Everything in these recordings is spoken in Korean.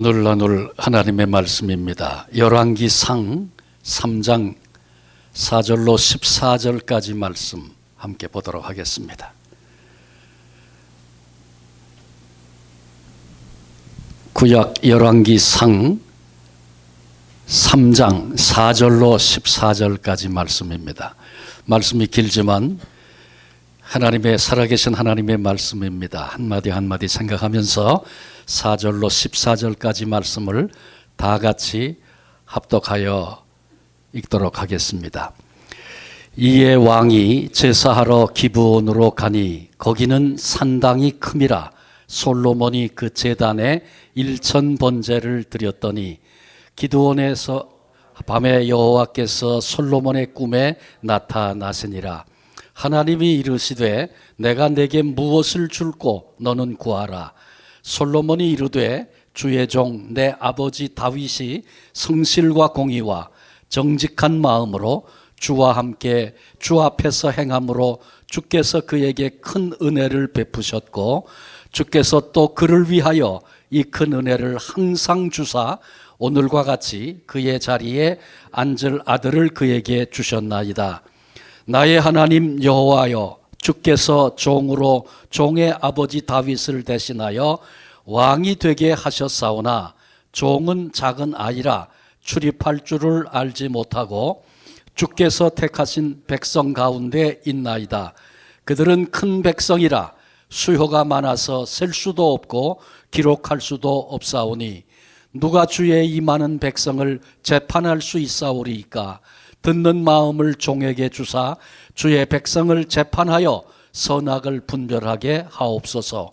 오늘 나눌 하나님의 말씀입니다. 열왕기상 3장 4절로 14절까지 말씀 함께 보도록 하겠습니다. 구약 열왕기상 3장 4절로 14절까지 말씀입니다. 말씀이 길지만 하나님의 살아계신 하나님의 말씀입니다. 한마디 한마디 생각하면서 4절로 14절까지 말씀을 다 같이 합독하여 읽도록 하겠습니다. 이에 왕이 제사하러 기브온으로 가니 거기는 산당이 큼이라 솔로몬이 그 제단에 1000번제를 드렸더니 기드온에서 밤에 여호와께서 솔로몬의 꿈에 나타나시니라. 하나님이 이르시되 내가 내게 무엇을 줄꼬 너는 구하라. 솔로몬이 이르되 주의 종 내 아버지 다윗이 성실과 공의와 정직한 마음으로 주와 함께 주 앞에서 행함으로 주께서 그에게 큰 은혜를 베푸셨고 주께서 또 그를 위하여 이 큰 은혜를 항상 주사 오늘과 같이 그의 자리에 앉을 아들을 그에게 주셨나이다. 나의 하나님 여호와여, 주께서 종으로 종의 아버지 다윗을 대신하여 왕이 되게 하셨사오나 종은 작은 아이라 출입할 줄을 알지 못하고 주께서 택하신 백성 가운데 있나이다. 그들은 큰 백성이라 수요가 많아서 셀 수도 없고 기록할 수도 없사오니 누가 주의 이 많은 백성을 재판할 수 있사오리이까. 듣는 마음을 종에게 주사 주의 백성을 재판하여 선악을 분별하게 하옵소서.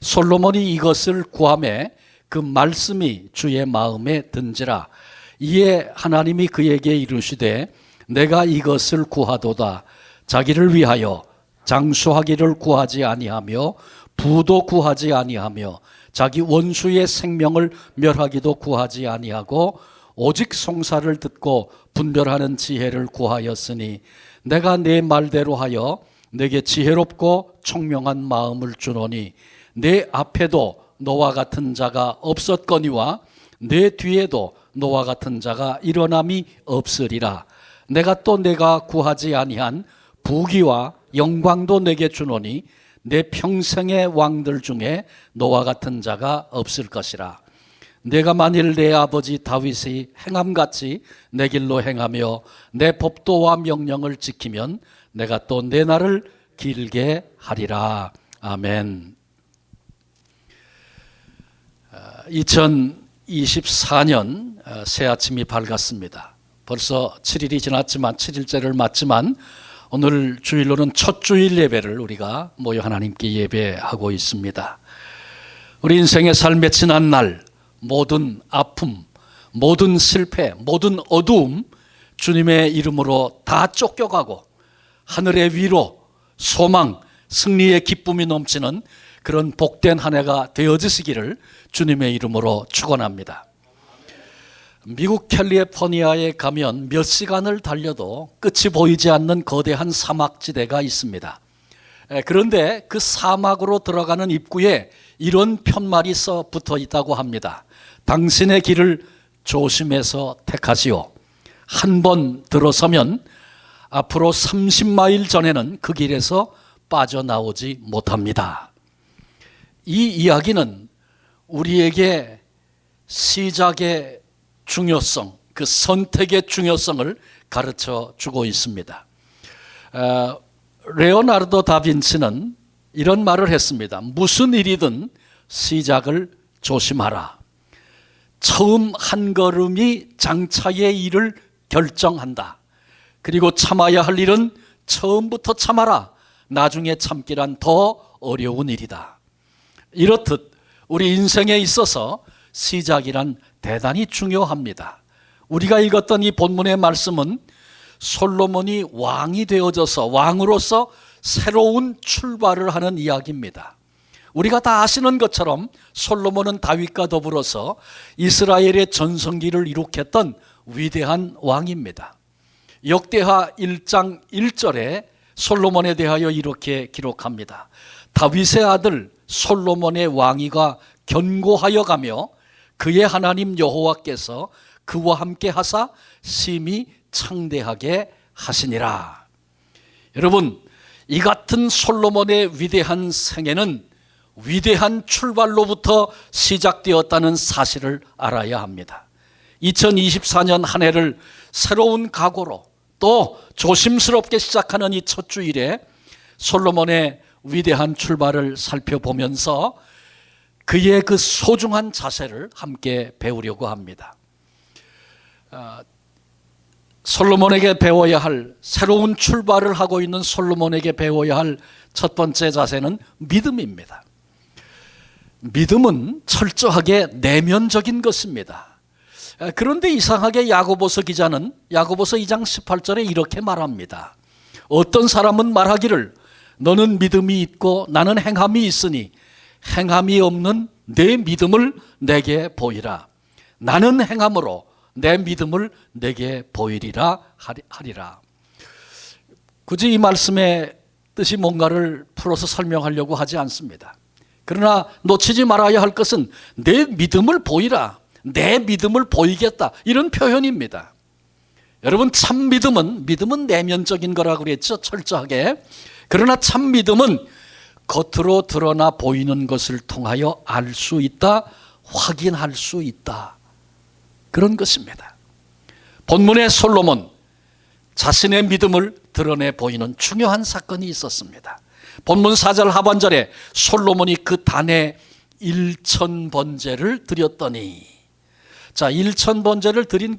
솔로몬이 이것을 구하매 그 말씀이 주의 마음에 든지라. 이에 하나님이 그에게 이르시되 내가 이것을 구하도다. 자기를 위하여 장수하기를 구하지 아니하며 부도 구하지 아니하며 자기 원수의 생명을 멸하기도 구하지 아니하고 오직 송사를 듣고 분별하는 지혜를 구하였으니 내가 내 말대로 하여 내게 지혜롭고 총명한 마음을 주노니 내 앞에도 너와 같은 자가 없었거니와 내 뒤에도 너와 같은 자가 일어남이 없으리라. 내가 또 내가 구하지 아니한 부귀와 영광도 내게 주노니 내 평생의 왕들 중에 너와 같은 자가 없을 것이라. 내가 만일 내 아버지 다윗이 행함같이 내 길로 행하며 내 법도와 명령을 지키면 내가 또 내 날을 길게 하리라. 아멘. 2024년 새 아침이 밝았습니다. 벌써 7일이 지났지만 7일째를 맞지만 오늘 주일로는 첫 주일 예배를 우리가 모여 하나님께 예배하고 있습니다. 우리 인생의 삶의 지난 날 모든 아픔, 모든 실패, 모든 어두움 주님의 이름으로 다 쫓겨가고 하늘의 위로, 소망, 승리의 기쁨이 넘치는 그런 복된 한 해가 되어지시기를 주님의 이름으로 축원합니다. 미국 캘리포니아에 가면 몇 시간을 달려도 끝이 보이지 않는 거대한 사막지대가 있습니다. 그런데 그 사막으로 들어가는 입구에 이런 편말이 써 붙어 있다고 합니다. 당신의 길을 조심해서 택하시오. 한 번 들어서면 앞으로 30마일 전에는 그 길에서 빠져나오지 못합니다. 이 이야기는 우리에게 시작의 중요성, 그 선택의 중요성을 가르쳐 주고 있습니다. 레오나르도 다빈치는 이런 말을 했습니다. 무슨 일이든 시작을 조심하라. 처음 한 걸음이 장차의 일을 결정한다. 그리고 참아야 할 일은 처음부터 참아라. 나중에 참기란 더 어려운 일이다. 이렇듯 우리 인생에 있어서 시작이란 대단히 중요합니다. 우리가 읽었던 이 본문의 말씀은 솔로몬이 왕이 되어져서 왕으로서 새로운 출발을 하는 이야기입니다. 우리가 다 아시는 것처럼 솔로몬은 다윗과 더불어서 이스라엘의 전성기를 이룩했던 위대한 왕입니다. 역대하 1장 1절에 솔로몬에 대하여 이렇게 기록합니다. 다윗의 아들 솔로몬의 왕위가 견고하여 가며 그의 하나님 여호와께서 그와 함께 하사 심히 창대하게 하시니라. 여러분, 이 같은 솔로몬의 위대한 생애는 위대한 출발로부터 시작되었다는 사실을 알아야 합니다. 2024년 한 해를 새로운 각오로 또 조심스럽게 시작하는 이 첫 주일에 솔로몬의 위대한 출발을 살펴보면서 그의 그 소중한 자세를 함께 배우려고 합니다. 솔로몬에게 배워야 할, 새로운 출발을 하고 있는 솔로몬에게 배워야 할 첫 번째 자세는 믿음입니다. 믿음은 철저하게 내면적인 것입니다. 그런데 이상하게 야고보서 기자는 야고보서 2장 18절에 이렇게 말합니다. 어떤 사람은 말하기를 너는 믿음이 있고 나는 행함이 있으니 행함이 없는 내 믿음을 내게 보이라. 나는 행함으로 내 믿음을 내게 보이리라 하리라. 굳이 이 말씀의 뜻이 뭔가를 풀어서 설명하려고 하지 않습니다. 그러나 놓치지 말아야 할 것은 내 믿음을 보이라, 내 믿음을 보이겠다, 이런 표현입니다. 여러분, 참 믿음은 내면적인 거라고 그랬죠, 철저하게. 그러나 참 믿음은 겉으로 드러나 보이는 것을 통하여 알 수 있다, 확인할 수 있다, 그런 것입니다. 본문의 솔로몬, 자신의 믿음을 드러내 보이는 중요한 사건이 있었습니다. 본문 4절 하반절에 솔로몬이 그 단에 1000번제를 드렸더니, 자, 1000번제를 드린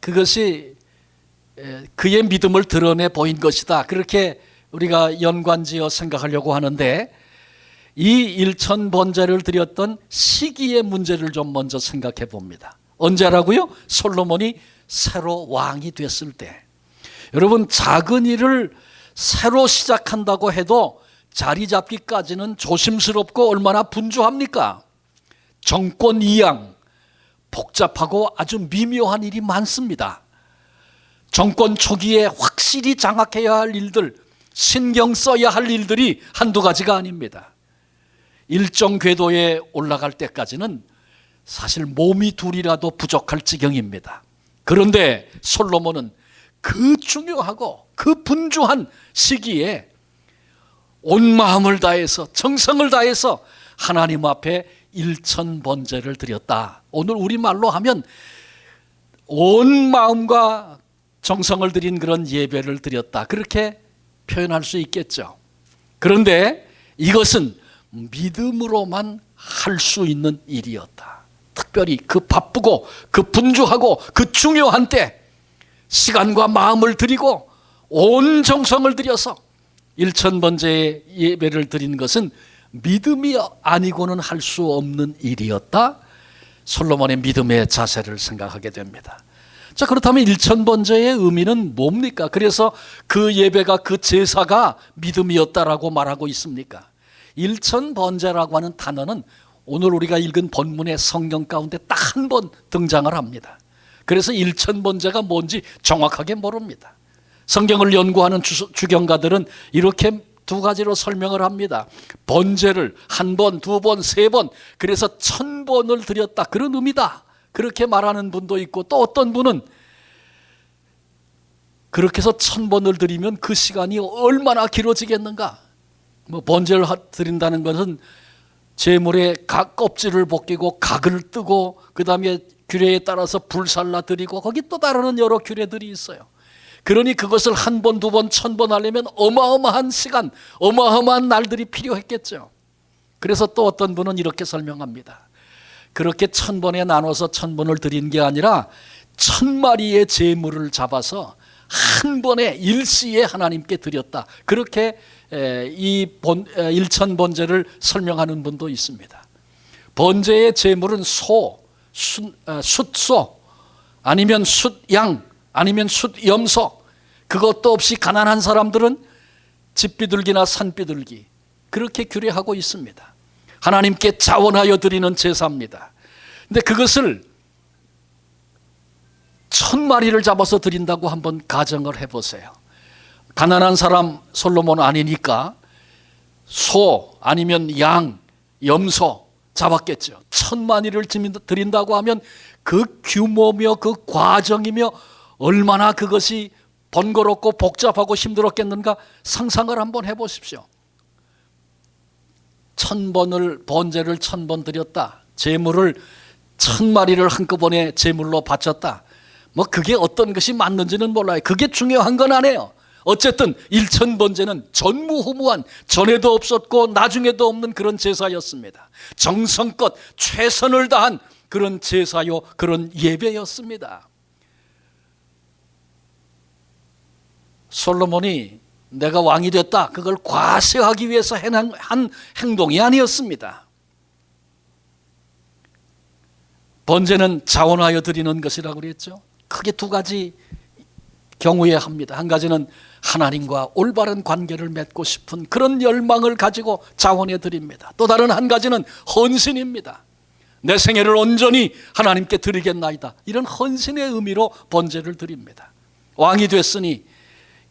그것이 그의 믿음을 드러내 보인 것이다, 그렇게 우리가 연관지어 생각하려고 하는데, 이 1000번제를 드렸던 시기의 문제를 좀 먼저 생각해 봅니다. 언제라고요? 솔로몬이 새로 왕이 됐을 때. 여러분, 작은 일을 새로 시작한다고 해도 자리 잡기까지는 조심스럽고 얼마나 분주합니까? 정권 이양, 복잡하고 아주 미묘한 일이 많습니다. 정권 초기에 확실히 장악해야 할 일들, 신경 써야 할 일들이 한두 가지가 아닙니다. 일정 궤도에 올라갈 때까지는 사실 몸이 둘이라도 부족할 지경입니다. 그런데 솔로몬은 그 중요하고 그 분주한 시기에 온 마음을 다해서, 정성을 다해서 하나님 앞에 1000번제를 드렸다. 오늘 우리말로 하면 온 마음과 정성을 들인 그런 예배를 드렸다, 그렇게 표현할 수 있겠죠. 그런데 이것은 믿음으로만 할 수 있는 일이었다. 특별히 그 바쁘고 그 분주하고 그 중요한 때 시간과 마음을 들이고 온 정성을 들여서 1000번제의 예배를 드린 것은 믿음이 아니고는 할 수 없는 일이었다. 솔로몬의 믿음의 자세를 생각하게 됩니다. 자, 그렇다면 1000번제의 의미는 뭡니까? 그래서 그 예배가, 그 제사가 믿음이었다라고 말하고 있습니까? 1000번제라고 하는 단어는 오늘 우리가 읽은 본문의 성경 가운데 딱 한 번 등장을 합니다. 그래서 1000번제가 뭔지 정확하게 모릅니다. 성경을 연구하는 주경가들은 이렇게 두 가지로 설명을 합니다. 번제를 한 번, 두 번, 세 번, 그래서 1000번을 드렸다, 그런 의미다, 그렇게 말하는 분도 있고, 또 어떤 분은 그렇게 해서 1000번을 드리면 그 시간이 얼마나 길어지겠는가. 번제를 드린다는 것은 제물에 각 껍질을 벗기고 각을 뜨고 그 다음에 규례에 따라서 불살라 드리고 거기 또 다른 여러 규례들이 있어요. 그러니 그것을 한 번, 두 번, 1000번 하려면 어마어마한 시간, 어마어마한 날들이 필요했겠죠. 그래서 또 어떤 분은 이렇게 설명합니다. 그렇게 1000번에 나눠서 1000번을 드린 게 아니라 1000마리의 제물을 잡아서 한 번에 일시에 하나님께 드렸다, 그렇게 이 1000번제를 설명하는 분도 있습니다. 번제의 제물은 소, 숫소, 아니면 숫양, 아니면 숫염소, 그것도 없이 가난한 사람들은 집비둘기나 산비둘기, 그렇게 규례하고 있습니다. 하나님께 자원하여 드리는 제사입니다. 근데 그것을 1000마리를 잡아서 드린다고 한번 가정을 해보세요. 가난한 사람 솔로몬 아니니까 소 아니면 양, 염소, 잡았겠죠. 10,000마리를 드린다고 하면 그 규모며 그 과정이며 얼마나 그것이 번거롭고 복잡하고 힘들었겠는가 상상을 한번 해보십시오. 1000번을 번제를 1000번 드렸다. 제물을 1000마리를 한꺼번에 제물로 바쳤다. 뭐 그게 어떤 것이 맞는지는 몰라요. 그게 중요한 건 아니에요. 어쨌든 1000번제는 전무후무한, 전에도 없었고 나중에도 없는 그런 제사였습니다. 정성껏 최선을 다한 그런 제사요, 그런 예배였습니다. 솔로몬이 내가 왕이 됐다, 그걸 과시하기 위해서 한 행동이 아니었습니다. 번제는 자원하여 드리는 것이라고 그랬죠. 크게 두 가지 경우에 합니다. 한 가지는 하나님과 올바른 관계를 맺고 싶은 그런 열망을 가지고 자원해 드립니다. 또 다른 한 가지는 헌신입니다. 내 생애를 온전히 하나님께 드리겠나이다, 이런 헌신의 의미로 번제를 드립니다. 왕이 됐으니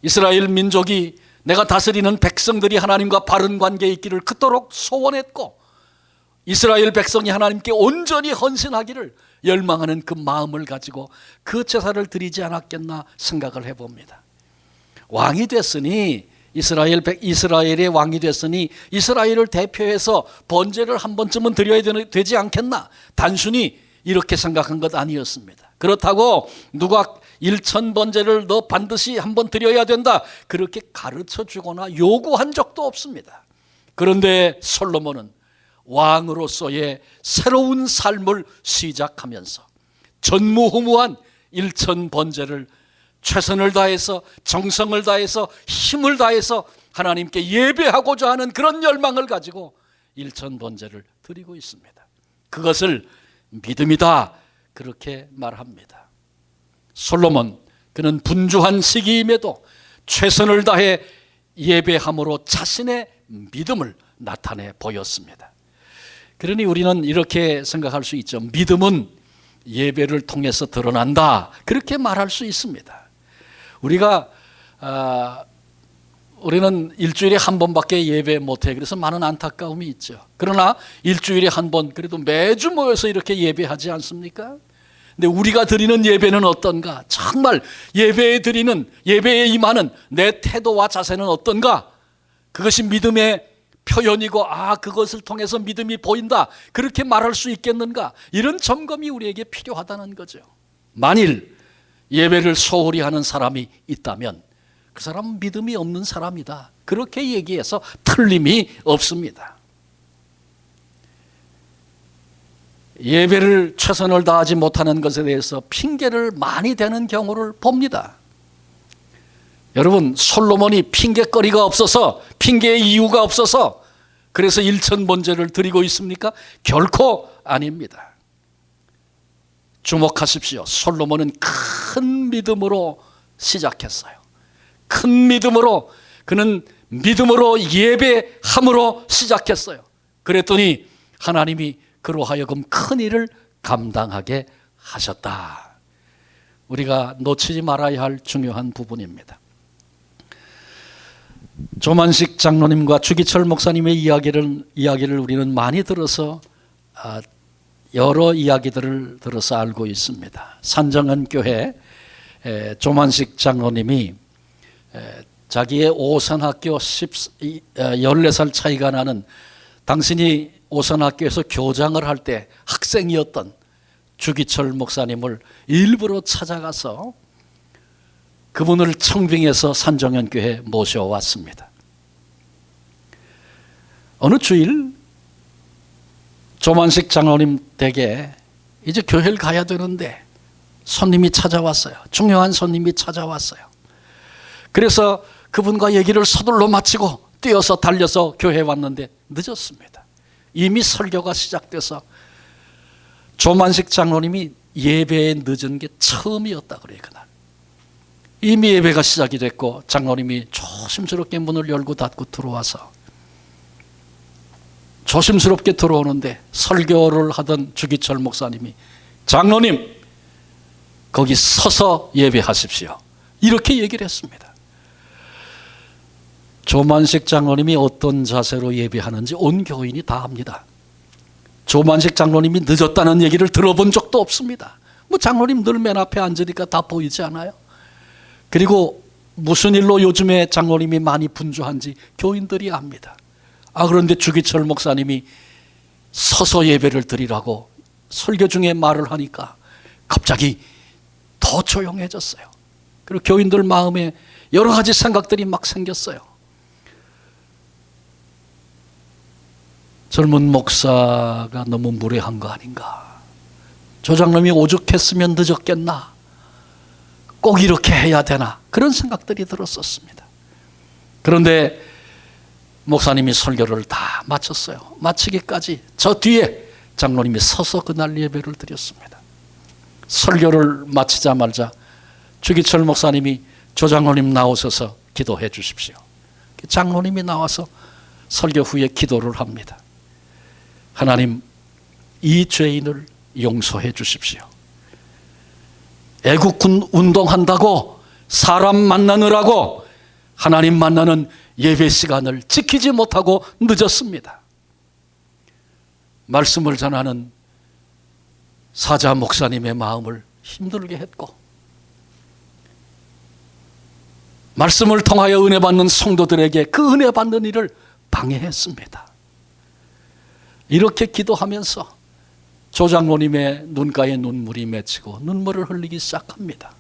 이스라엘 민족이, 내가 다스리는 백성들이 하나님과 바른 관계에 있기를 그토록 소원했고, 이스라엘 백성이 하나님께 온전히 헌신하기를 열망하는 그 마음을 가지고 그 제사를 드리지 않았겠나 생각을 해봅니다. 왕이 됐으니, 이스라엘의 왕이 됐으니 이스라엘을 대표해서 번제를 한 번쯤은 드려야 되지 않겠나, 단순히 이렇게 생각한 것 아니었습니다. 그렇다고 누가 1000번제를 너 반드시 한번 드려야 된다, 그렇게 가르쳐 주거나 요구한 적도 없습니다. 그런데 솔로몬은 왕으로서의 새로운 삶을 시작하면서 전무후무한 1000번제를 최선을 다해서, 정성을 다해서, 힘을 다해서 하나님께 예배하고자 하는 그런 열망을 가지고 1000번제를 드리고 있습니다. 그것을 믿음이다, 그렇게 말합니다. 솔로몬, 그는 분주한 시기임에도 최선을 다해 예배함으로 자신의 믿음을 나타내 보였습니다. 그러니 우리는 이렇게 생각할 수 있죠. 믿음은 예배를 통해서 드러난다, 그렇게 말할 수 있습니다. 우리는 일주일에 한 번밖에 예배 못해, 그래서 많은 안타까움이 있죠. 그러나 일주일에 한 번, 그래도 매주 모여서 이렇게 예배하지 않습니까? 근데 우리가 드리는 예배는 어떤가? 정말 예배에 임하는 내 태도와 자세는 어떤가? 그것이 믿음의 표현이고, 그것을 통해서 믿음이 보인다, 그렇게 말할 수 있겠는가? 이런 점검이 우리에게 필요하다는 거죠. 만일 예배를 소홀히 하는 사람이 있다면 그 사람은 믿음이 없는 사람이다, 그렇게 얘기해서 틀림이 없습니다. 예배를 최선을 다하지 못하는 것에 대해서 핑계를 많이 대는 경우를 봅니다. 여러분, 솔로몬이 핑계거리가 없어서, 핑계의 이유가 없어서 그래서 1000번제를 드리고 있습니까? 결코 아닙니다. 주목하십시오. 솔로몬은 큰 믿음으로 시작했어요. 큰 믿음으로, 그는 믿음으로 예배함으로 시작했어요. 그랬더니 하나님이 그로 하여금 큰 일을 감당하게 하셨다. 우리가 놓치지 말아야 할 중요한 부분입니다. 조만식 장로님과 주기철 목사님의 이야기를 우리는 많이 들어서, 여러 이야기들을 들어서 알고 있습니다. 산정은교회 조만식 장로님이 자기의 오선학교 14살 차이가 나는, 당신이 오선학교에서 교장을 할 때 학생이었던 주기철 목사님을 일부러 찾아가서 그분을 청빙해서 산정현교회에 모셔왔습니다. 어느 주일 조만식 장로님 댁에 이제 교회를 가야 되는데 손님이 찾아왔어요. 중요한 손님이 찾아왔어요. 그래서 그분과 얘기를 서둘러 마치고 뛰어서 달려서 교회에 왔는데 늦었습니다. 이미 설교가 시작돼서 조만식 장로님이 예배에 늦은 게 처음이었다 그래요. 그날 이미 예배가 시작이 됐고 장로님이 조심스럽게 문을 열고 닫고 들어와서 조심스럽게 들어오는데 설교를 하던 주기철 목사님이 장로님 거기 서서 예배하십시오, 이렇게 얘기를 했습니다. 조만식 장로님이 어떤 자세로 예배하는지 온 교인이 다 압니다. 조만식 장로님이 늦었다는 얘기를 들어본 적도 없습니다. 뭐 장로님 늘 맨 앞에 앉으니까 다 보이지 않아요? 그리고 무슨 일로 요즘에 장로님이 많이 분주한지 교인들이 압니다. 그런데 주기철 목사님이 서서 예배를 드리라고 설교 중에 말을 하니까 갑자기 더 조용해졌어요. 그리고 교인들 마음에 여러 가지 생각들이 막 생겼어요. 젊은 목사가 너무 무례한 거 아닌가? 조 장로님이 오죽했으면 늦었겠나? 꼭 이렇게 해야 되나? 그런 생각들이 들었었습니다. 그런데 목사님이 설교를 다 마쳤어요. 마치기까지 저 뒤에 장로님이 서서 그날 예배를 드렸습니다. 설교를 마치자마자 주기철 목사님이 조 장로님 나오셔서 기도해 주십시오. 장로님이 나와서 설교 후에 기도를 합니다. 하나님, 이 죄인을 용서해 주십시오. 애국군 운동한다고 사람 만나느라고 하나님 만나는 예배 시간을 지키지 못하고 늦었습니다. 말씀을 전하는 사자 목사님의 마음을 힘들게 했고, 말씀을 통하여 은혜 받는 성도들에게 그 은혜 받는 일을 방해했습니다. 이렇게 기도하면서 조 장로님의 눈가에 눈물이 맺히고 눈물을 흘리기 시작합니다.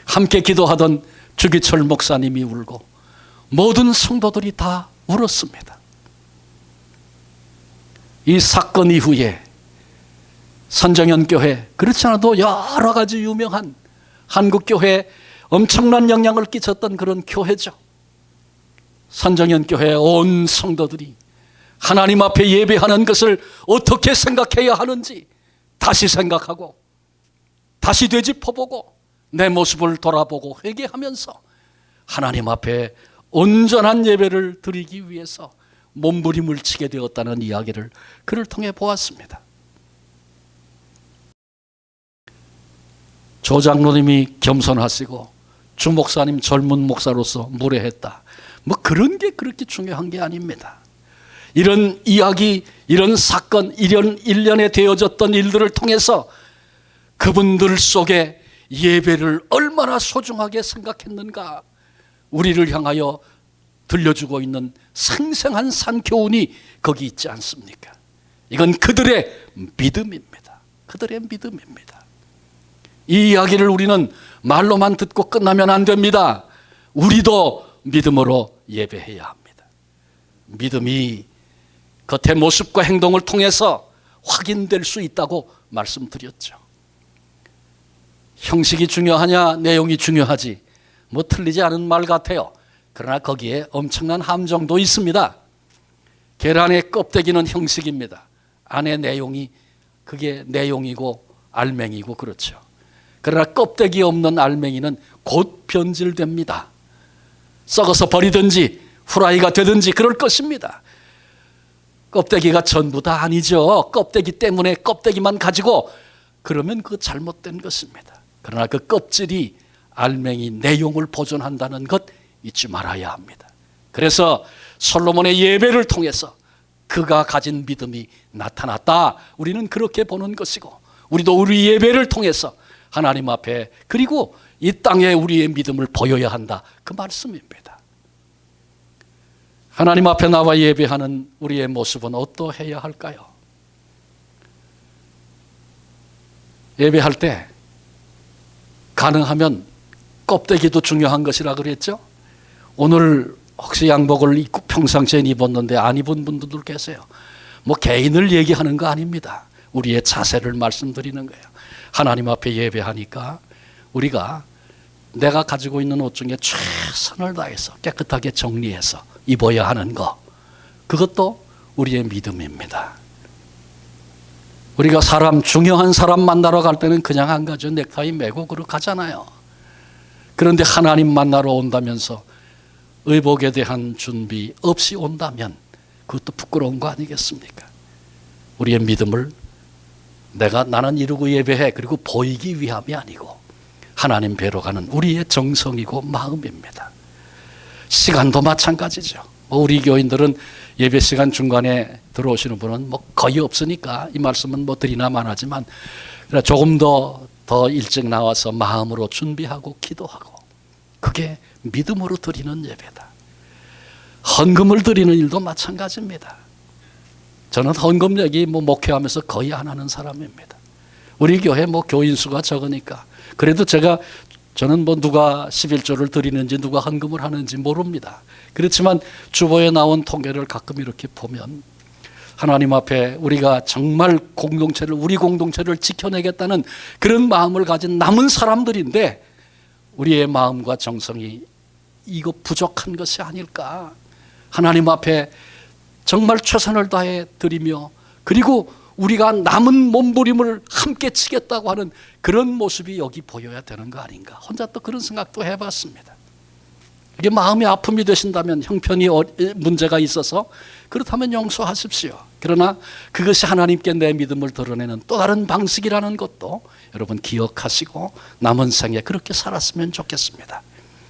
함께 기도하던 주기철 목사님이 울고 모든 성도들이 다 울었습니다. 이 사건 이후에 선정연 교회, 그렇지 않아도 여러 가지 유명한 한국 교회에 엄청난 영향을 끼쳤던 그런 교회죠. 선정연 교회 온 성도들이 하나님 앞에 예배하는 것을 어떻게 생각해야 하는지 다시 생각하고 다시 되짚어보고 내 모습을 돌아보고 회개하면서 하나님 앞에 온전한 예배를 드리기 위해서 몸부림을 치게 되었다는 이야기를 그를 통해 보았습니다. 조 장로님이 겸손하시고 주 목사님 젊은 목사로서 무례했다, 뭐 그런 게 그렇게 중요한 게 아닙니다. 이런 이야기, 이런 사건, 이런 일련에 되어졌던 일들을 통해서 그분들 속에 예배를 얼마나 소중하게 생각했는가, 우리를 향하여 들려주고 있는 생생한 산교훈이 거기 있지 않습니까? 이건 그들의 믿음입니다. 그들의 믿음입니다. 이 이야기를 우리는 말로만 듣고 끝나면 안 됩니다. 우리도 믿음으로 예배해야 합니다. 믿음이 겉의 모습과 행동을 통해서 확인될 수 있다고 말씀드렸죠. 형식이 중요하냐, 내용이 중요하지, 뭐 틀리지 않은 말 같아요. 그러나 거기에 엄청난 함정도 있습니다. 계란의 껍데기는 형식입니다. 안에 내용이, 그게 내용이고 알맹이고 그렇죠. 그러나 껍데기 없는 알맹이는 곧 변질됩니다. 썩어서 버리든지 후라이가 되든지 그럴 것입니다. 껍데기가 전부 다 아니죠. 껍데기 때문에 껍데기만 가지고 그러면 그거 잘못된 것입니다. 그러나 그 껍질이 알맹이 내용을 보존한다는 것 잊지 말아야 합니다. 그래서 솔로몬의 예배를 통해서 그가 가진 믿음이 나타났다, 우리는 그렇게 보는 것이고, 우리도 우리 예배를 통해서 하나님 앞에, 그리고 이 땅에 우리의 믿음을 보여야 한다, 그 말씀입니다. 하나님 앞에 나와 예배하는 우리의 모습은 어떠해야 할까요? 예배할 때 가능하면 껍데기도 중요한 것이라 그랬죠. 오늘 혹시 양복을 입고 평상시에 입었는데 안 입은 분들도 계세요. 뭐 개인을 얘기하는 거 아닙니다. 우리의 자세를 말씀드리는 거예요. 하나님 앞에 예배하니까 우리가 내가 가지고 있는 옷 중에 최선을 다해서 깨끗하게 정리해서 입어야 하는 거, 그것도 우리의 믿음입니다. 우리가 중요한 사람 만나러 갈 때는 그냥 안 가죠. 넥타이 매고 그러고 가잖아요. 그런데 하나님 만나러 온다면서 의복에 대한 준비 없이 온다면 그것도 부끄러운 거 아니겠습니까? 우리의 믿음을 나는 이루고 예배해, 그리고 보이기 위함이 아니고 하나님 뵈러 가는 우리의 정성이고 마음입니다. 시간도 마찬가지죠. 뭐 우리 교인들은 예배 시간 중간에 들어오시는 분은 뭐 거의 없으니까 이 말씀은 뭐 드리나 마나지만 조금 더 일찍 나와서 마음으로 준비하고 기도하고, 그게 믿음으로 드리는 예배다. 헌금을 드리는 일도 마찬가지입니다. 저는 헌금 얘기 목회하면서 거의 안 하는 사람입니다. 우리 교회 교인 수가 적으니까. 그래도 저는 누가 11조를 드리는지 누가 헌금을 하는지 모릅니다. 그렇지만 주보에 나온 통계를 가끔 이렇게 보면 하나님 앞에 우리가 정말 우리 공동체를 지켜내겠다는 그런 마음을 가진 남은 사람들인데, 우리의 마음과 정성이 이거 부족한 것이 아닐까. 하나님 앞에 정말 최선을 다해 드리며, 그리고 우리가 남은 몸부림을 함께 치겠다고 하는 그런 모습이 여기 보여야 되는 거 아닌가. 혼자 또 그런 생각도 해봤습니다. 이게 마음의 아픔이 되신다면, 형편이 문제가 있어서 그렇다면 용서하십시오. 그러나 그것이 하나님께 내 믿음을 드러내는 또 다른 방식이라는 것도 여러분 기억하시고 남은 생에 그렇게 살았으면 좋겠습니다.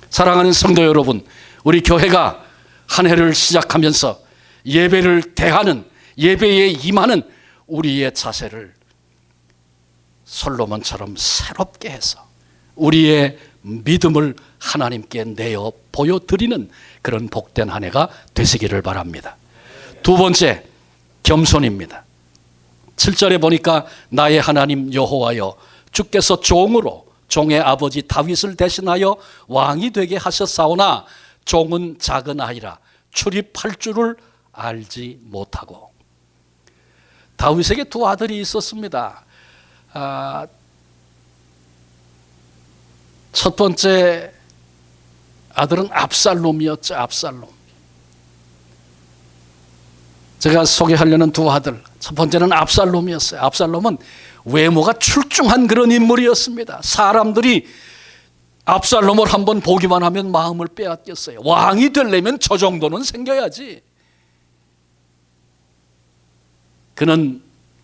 사랑하는 성도 여러분, 우리 교회가 한 해를 시작하면서 예배를 대하는, 예배에 임하는 우리의 자세를 솔로몬처럼 새롭게 해서 우리의 믿음을 하나님께 내어 보여드리는 그런 복된 한 해가 되시기를 바랍니다. 두 번째, 겸손입니다. 7절에 보니까 나의 하나님 여호와여, 주께서 종으로 종의 아버지 다윗을 대신하여 왕이 되게 하셨사오나 종은 작은 아이라 출입할 줄을 알지 못하고. 다윗에게 두 아들이 있었습니다. 첫 번째 아들은 압살롬이었죠. 압살롬. 제가 소개하려는 두 아들, 첫 번째는 압살롬이었어요. 압살롬은 외모가 출중한 그런 인물이었습니다. 사람들이 압살롬을 한번 보기만 하면 마음을 빼앗겼어요. 왕이 되려면 저 정도는 생겨야지. 그는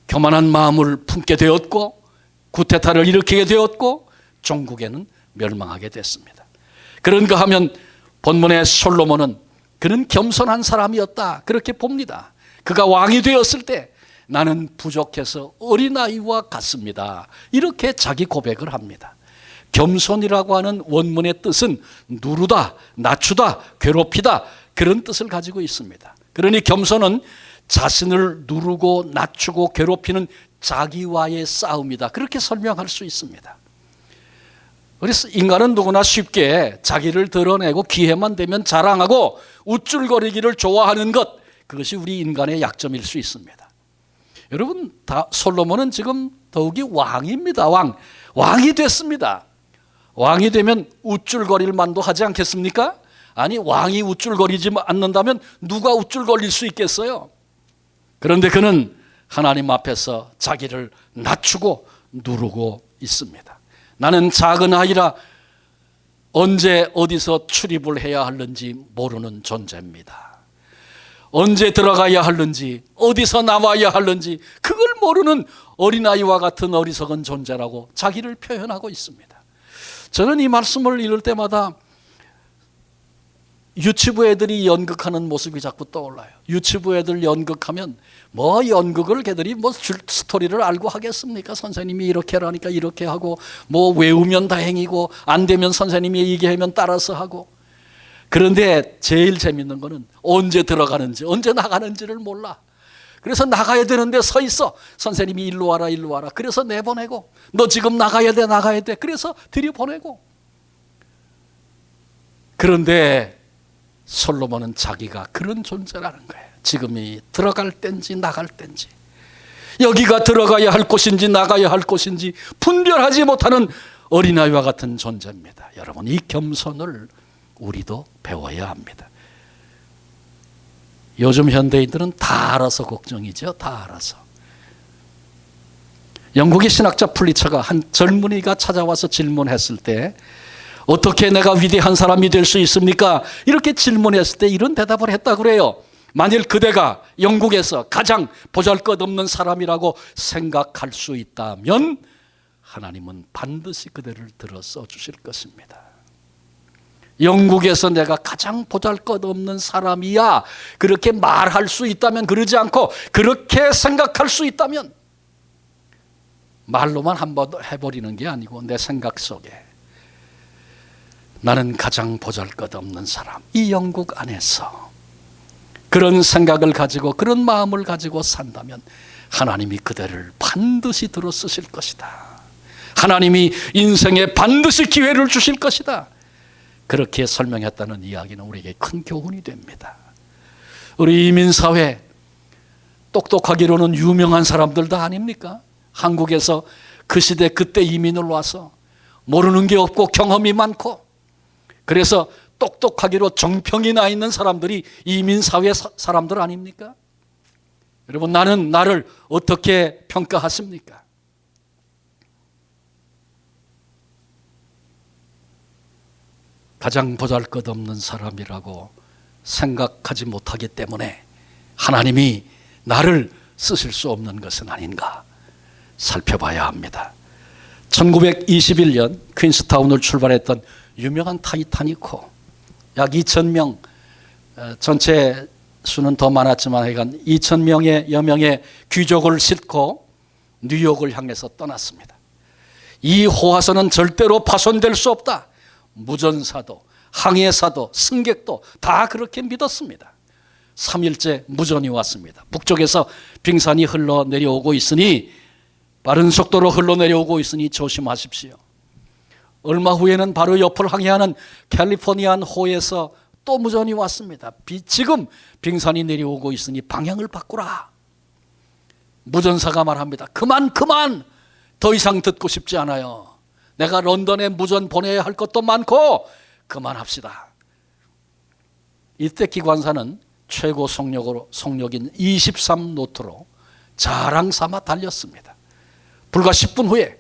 교만한 마음을 품게 되었고 구테타를 일으키게 되었고 종국에는 멸망하게 됐습니다. 그런가 하면 본문의 솔로몬은 그는 겸손한 사람이었다, 그렇게 봅니다. 그가 왕이 되었을 때 나는 부족해서 어린아이와 같습니다, 이렇게 자기 고백을 합니다. 겸손이라고 하는 원문의 뜻은 누르다, 낮추다, 괴롭히다, 그런 뜻을 가지고 있습니다. 그러니 겸손은 자신을 누르고 낮추고 괴롭히는 자기와의 싸움이다, 그렇게 설명할 수 있습니다. 그래서 인간은 누구나 쉽게 자기를 드러내고 기회만 되면 자랑하고 우쭐거리기를 좋아하는 것, 그것이 우리 인간의 약점일 수 있습니다. 여러분, 솔로몬은 지금 더욱이 왕입니다. 왕이 됐습니다. 왕이 되면 우쭐거릴 만도 하지 않겠습니까? 아니, 왕이 우쭐거리지 않는다면 누가 우쭐거릴 수 있겠어요? 그런데 그는 하나님 앞에서 자기를 낮추고 누르고 있습니다. 나는 작은 아이라 언제 어디서 출입을 해야 하는지 모르는 존재입니다. 언제 들어가야 하는지, 어디서 나와야 하는지 그걸 모르는 어린아이와 같은 어리석은 존재라고 자기를 표현하고 있습니다. 저는 이 말씀을 읽을 때마다 유치부 애들이 연극하는 모습이 자꾸 떠올라요. 유치부 애들 연극하면 연극을 걔들이 스토리를 알고 하겠습니까? 선생님이 이렇게 하라니까 이렇게 하고, 외우면 다행이고 안 되면 선생님이 얘기하면 따라서 하고. 그런데 제일 재밌는 거는 언제 들어가는지 언제 나가는지를 몰라. 그래서 나가야 되는데 서 있어. 선생님이 일로 와라 일로 와라. 그래서 내보내고, 너 지금 나가야 돼. 그래서 들여보내고. 그런데 솔로몬은 자기가 그런 존재라는 거예요. 지금이 들어갈 땐지 나갈 땐지, 여기가 들어가야 할 곳인지 나가야 할 곳인지 분별하지 못하는 어린아이와 같은 존재입니다. 여러분, 이 겸손을 우리도 배워야 합니다. 요즘 현대인들은 다 알아서 걱정이죠. 다 알아서. 영국의 신학자 플리처가 한 젊은이가 찾아와서 질문했을 때, 어떻게 내가 위대한 사람이 될 수 있습니까? 이렇게 질문했을 때 이런 대답을 했다고 그래요. 만일 그대가 영국에서 가장 보잘것없는 사람이라고 생각할 수 있다면 하나님은 반드시 그대를 들어 써주실 것입니다. 영국에서 내가 가장 보잘것없는 사람이야, 그렇게 말할 수 있다면, 그러지 않고 그렇게 생각할 수 있다면, 말로만 한번 해버리는 게 아니고 내 생각 속에 나는 가장 보잘것없는 사람, 이 영국 안에서 그런 생각을 가지고 그런 마음을 가지고 산다면 하나님이 그대를 반드시 들어 쓰실 것이다. 하나님이 인생에 반드시 기회를 주실 것이다. 그렇게 설명했다는 이야기는 우리에게 큰 교훈이 됩니다. 우리 이민사회 똑똑하기로는 유명한 사람들 다 아닙니까? 한국에서 그 시대 그때 이민을 와서 모르는 게 없고 경험이 많고, 그래서 똑똑하기로 정평이 나 있는 사람들이 이민사회 사람들 아닙니까? 여러분, 나는 나를 어떻게 평가하십니까? 가장 보잘것없는 사람이라고 생각하지 못하기 때문에 하나님이 나를 쓰실 수 없는 것은 아닌가 살펴봐야 합니다. 1921년 퀸스타운을 출발했던 유명한 타이타닉호, 약 2,000명, 전체 수는 더 많았지만 하여간 2,000명여 명의 귀족을 싣고 뉴욕을 향해서 떠났습니다. 이 호화선은 절대로 파손될 수 없다. 무전사도 항해사도 승객도 다 그렇게 믿었습니다. 3일째 무전이 왔습니다. 북쪽에서 빙산이 흘러내려오고 있으니, 빠른 속도로 흘러내려오고 있으니 조심하십시오. 얼마 후에는 바로 옆을 항해하는 캘리포니안 호에서 또 무전이 왔습니다. 지금 빙산이 내려오고 있으니 방향을 바꾸라. 무전사가 말합니다. 그만, 더 이상 듣고 싶지 않아요. 내가 런던에 무전 보내야 할 것도 많고 그만합시다. 이때 기관사는 최고 속력인 23노트로 자랑삼아 달렸습니다. 불과 10분 후에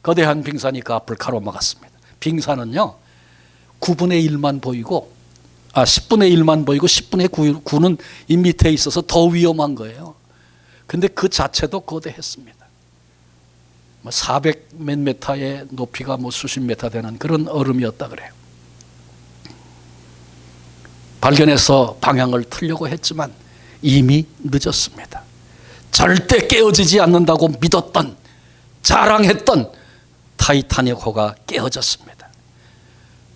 거대한 빙산이 그 앞을 가로막았습니다. 빙산은요 9분의 1만 보이고 10분의 1만 보이고 10분의 9는 이 밑에 있어서 더 위험한 거예요. 근데 그 자체도 거대했습니다. 400 몇 미터의 높이가 수십 미터 되는 그런 얼음이었다 그래요. 발견해서 방향을 틀려고 했지만 이미 늦었습니다. 절대 깨어지지 않는다고 믿었던, 자랑했던 타이타닉호가 깨어졌습니다.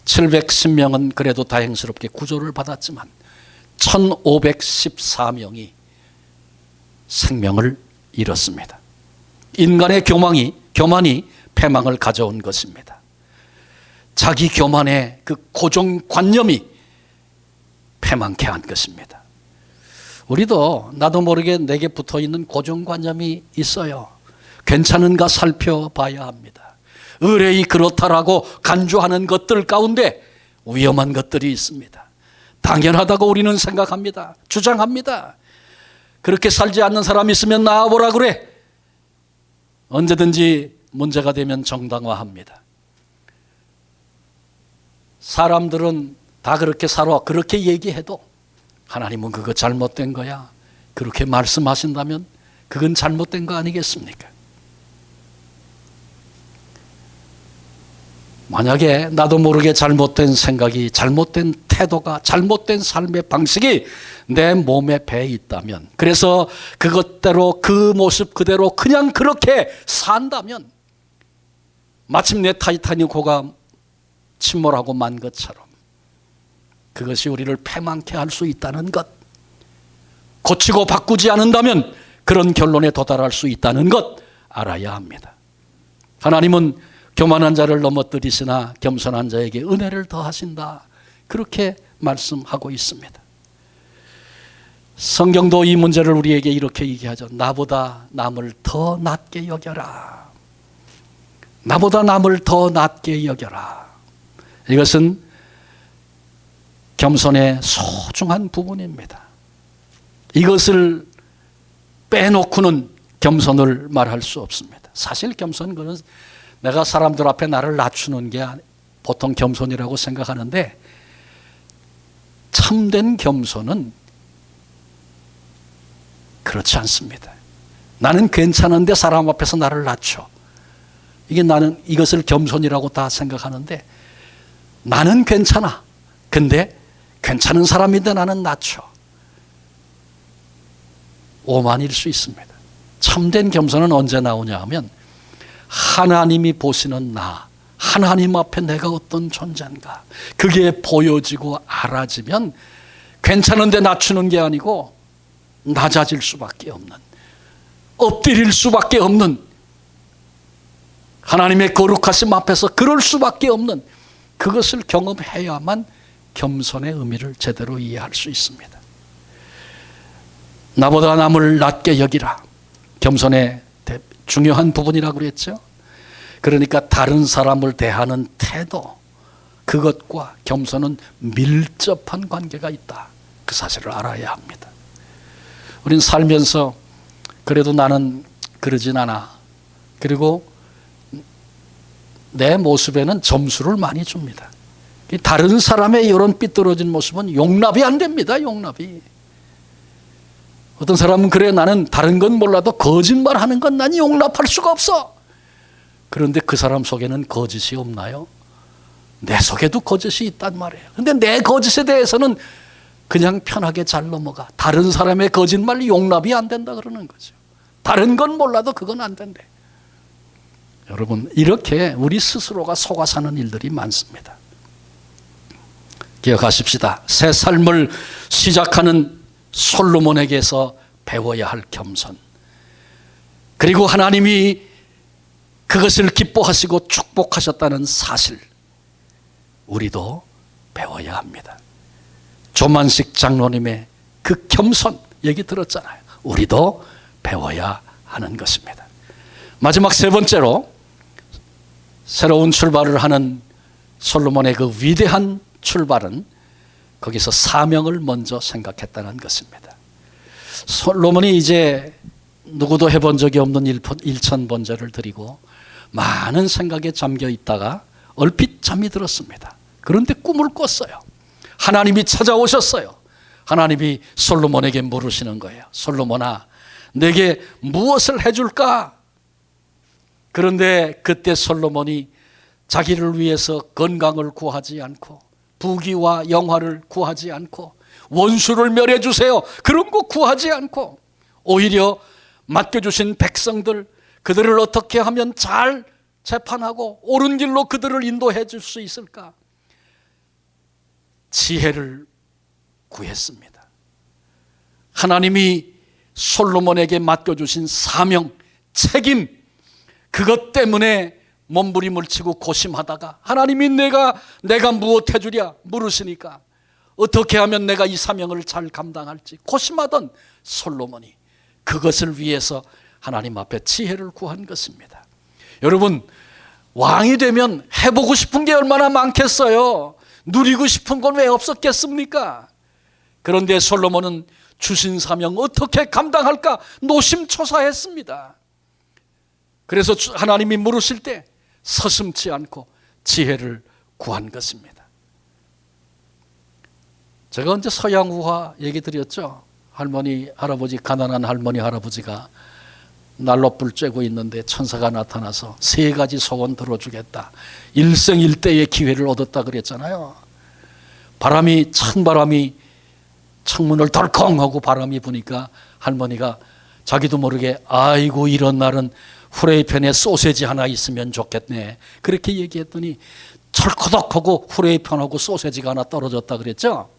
710명은 그래도 다행스럽게 구조를 받았지만 1514명이 생명을 잃었습니다. 인간의 교만이 패망을 가져온 것입니다. 자기 교만의 그 고정관념이 패망케 한 것입니다. 우리도 나도 모르게 내게 붙어있는 고정관념이 있어요. 괜찮은가 살펴봐야 합니다. 의뢰이 그렇다라고 간주하는 것들 가운데 위험한 것들이 있습니다. 당연하다고 우리는 생각합니다. 주장합니다. 그렇게 살지 않는 사람이 있으면 나와보라 그래. 언제든지 문제가 되면 정당화합니다. 사람들은 다 그렇게 살아, 그렇게 얘기해도 하나님은 그거 잘못된 거야, 그렇게 말씀하신다면 그건 잘못된 거 아니겠습니까? 만약에 나도 모르게 잘못된 생각이, 잘못된 태도가, 잘못된 삶의 방식이 내 몸에 배에 있다면, 그래서 그것대로 그 모습 그대로 그냥 그렇게 산다면 마침내 타이타닉호가 침몰하고 만 것처럼 그것이 우리를 패망케 할 수 있다는 것, 고치고 바꾸지 않는다면 그런 결론에 도달할 수 있다는 것 알아야 합니다. 하나님은 교만한 자를 넘어뜨리시나 겸손한 자에게 은혜를 더하신다, 그렇게 말씀하고 있습니다. 성경도 이 문제를 우리에게 이렇게 얘기하죠. 나보다 남을 더 낮게 여겨라. 나보다 남을 더 낮게 여겨라. 이것은 겸손의 소중한 부분입니다. 이것을 빼놓고는 겸손을 말할 수 없습니다. 사실 겸손은 그는 내가 사람들 앞에 나를 낮추는 게 보통 겸손이라고 생각하는데, 참된 겸손은 그렇지 않습니다. 나는 괜찮은데 사람 앞에서 나를 낮춰. 나는 이것을 겸손이라고 다 생각하는데, 나는 괜찮아. 근데 괜찮은 사람인데 나는 낮춰. 오만일 수 있습니다. 참된 겸손은 언제 나오냐 하면 하나님이 보시는 나, 하나님 앞에 내가 어떤 존재인가 그게 보여지고 알아지면 괜찮은데 낮추는 게 아니고 낮아질 수밖에 없는, 엎드릴 수밖에 없는, 하나님의 거룩하심 앞에서 그럴 수밖에 없는, 그것을 경험해야만 겸손의 의미를 제대로 이해할 수 있습니다. 나보다 남을 낮게 여기라, 겸손의 중요한 부분이라고 그랬죠. 그러니까 다른 사람을 대하는 태도, 그것과 겸손은 밀접한 관계가 있다, 그 사실을 알아야 합니다. 우린 살면서 그래도 나는 그러진 않아, 그리고 내 모습에는 점수를 많이 줍니다. 다른 사람의 이런 삐뚤어진 모습은 용납이 안 됩니다. 용납이. 어떤 사람은 그래, 나는 다른 건 몰라도 거짓말하는 건 난 용납할 수가 없어. 그런데 그 사람 속에는 거짓이 없나요? 내 속에도 거짓이 있단 말이에요. 근데 내 거짓에 대해서는 그냥 편하게 잘 넘어가. 다른 사람의 거짓말 용납이 안 된다 그러는 거죠. 다른 건 몰라도 그건 안 된대. 여러분, 이렇게 우리 스스로가 속아 사는 일들이 많습니다. 기억하십시다. 새 삶을 시작하는 솔로몬에게서 배워야 할 겸손, 그리고 하나님이 그것을 기뻐하시고 축복하셨다는 사실, 우리도 배워야 합니다. 조만식 장로님의 그 겸손 얘기 들었잖아요. 우리도 배워야 하는 것입니다. 마지막 세 번째로, 새로운 출발을 하는 솔로몬의 그 위대한 출발은 거기서 사명을 먼저 생각했다는 것입니다. 솔로몬이 이제 누구도 해본 적이 없는 일천번제를 드리고 많은 생각에 잠겨 있다가 얼핏 잠이 들었습니다. 그런데 꿈을 꿨어요. 하나님이 찾아오셨어요. 하나님이 솔로몬에게 물으시는 거예요. 솔로몬아, 내게 무엇을 해줄까? 그런데 그때 솔로몬이 자기를 위해서 건강을 구하지 않고, 부귀와 영화를 구하지 않고, 원수를 멸해 주세요, 그런 거 구하지 않고, 오히려 맡겨주신 백성들, 그들을 어떻게 하면 잘 재판하고 옳은 길로 그들을 인도해 줄 수 있을까? 지혜를 구했습니다. 하나님이 솔로몬에게 맡겨주신 사명, 책임, 그것 때문에 몸부림을 치고 고심하다가 하나님이 내가 무엇 해주랴 물으시니까 어떻게 하면 내가 이 사명을 잘 감당할지 고심하던 솔로몬이 그것을 위해서 하나님 앞에 지혜를 구한 것입니다. 여러분, 왕이 되면 해보고 싶은 게 얼마나 많겠어요. 누리고 싶은 건 왜 없었겠습니까? 그런데 솔로몬은 주신 사명 어떻게 감당할까 노심초사했습니다. 그래서 하나님이 물으실 때 서슴지 않고 지혜를 구한 것입니다. 제가 언제 서양우화 얘기 드렸죠? 할머니, 할아버지, 가난한 할머니, 할아버지가 난로불 쬐고 있는데 천사가 나타나서 세 가지 소원 들어주겠다, 일생일대의 기회를 얻었다 그랬잖아요. 바람이, 찬바람이 창문을 덜컹 하고 바람이 부니까 할머니가 자기도 모르게 아이고 이런 날은 후레이팬에 소세지 하나 있으면 좋겠네, 그렇게 얘기했더니 철커덕하고 후레이팬하고 소세지가 하나 떨어졌다 그랬죠.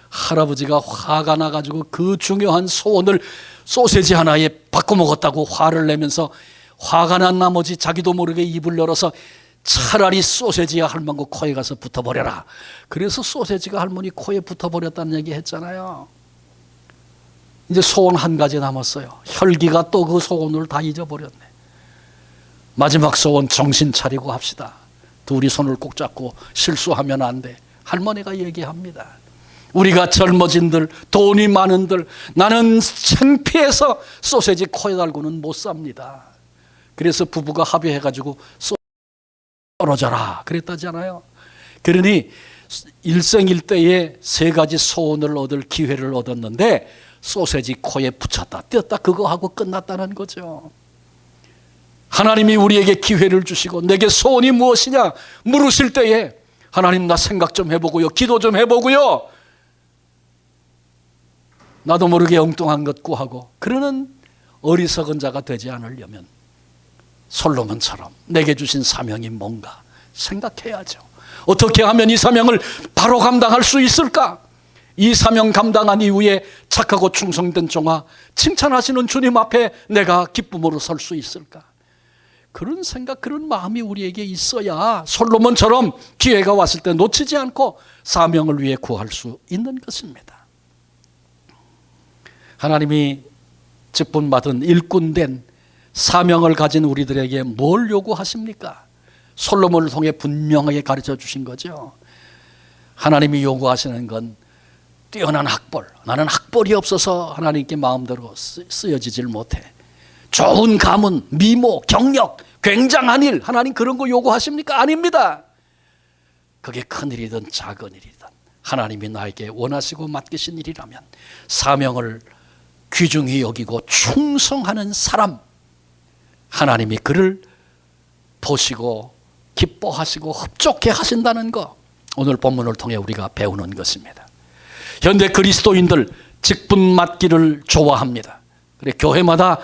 할아버지가 화가 나가지고 그 중요한 소원을 소세지 하나에 바꿔 먹었다고 화를 내면서 화가 난 나머지 자기도 모르게 입을 열어서 차라리 소세지야 할머니 코에 가서 붙어버려라, 그래서 소세지가 할머니 코에 붙어버렸다는 얘기 했잖아요. 이제 소원 한 가지 남았어요. 혈기가 또 그 소원을 다 잊어버렸네. 마지막 소원 정신 차리고 합시다. 둘이 손을 꼭 잡고 실수하면 안 돼. 할머니가 얘기합니다. 우리가 젊어진들, 돈이 많은들, 나는 창피해서 소세지 코에 달고는 못 삽니다. 그래서 부부가 합의해가지고 떨어져라 그랬다잖아요. 그러니 일생일대에 세 가지 소원을 얻을 기회를 얻었는데 소세지 코에 붙였다 띄었다 그거 하고 끝났다는 거죠. 하나님이 우리에게 기회를 주시고 내게 소원이 무엇이냐 물으실 때에 하나님 나 생각 좀 해보고요, 기도 좀 해보고요, 나도 모르게 엉뚱한 것 구하고 그러는 어리석은 자가 되지 않으려면 솔로몬처럼 내게 주신 사명이 뭔가 생각해야죠. 어떻게 하면 이 사명을 바로 감당할 수 있을까? 이 사명 감당한 이후에 착하고 충성된 종아, 칭찬하시는 주님 앞에 내가 기쁨으로 설 수 있을까? 그런 생각, 그런 마음이 우리에게 있어야 솔로몬처럼 기회가 왔을 때 놓치지 않고 사명을 위해 구할 수 있는 것입니다. 하나님이 직분받은 일꾼된 사명을 가진 우리들에게 뭘 요구하십니까? 솔로몬을 통해 분명하게 가르쳐 주신 거죠. 하나님이 요구하시는 건 뛰어난 학벌, 나는 학벌이 없어서 하나님께 마음대로 쓰여지질 못해. 좋은 가문, 미모, 경력, 굉장한 일, 하나님 그런 거 요구하십니까? 아닙니다. 그게 큰 일이든 작은 일이든 하나님이 나에게 원하시고 맡기신 일이라면 사명을 귀중히 여기고 충성하는 사람, 하나님이 그를 보시고 기뻐하시고 흡족해 하신다는 거, 오늘 본문을 통해 우리가 배우는 것입니다. 현대 그리스도인들 직분 맡기를 좋아합니다. 그래, 교회마다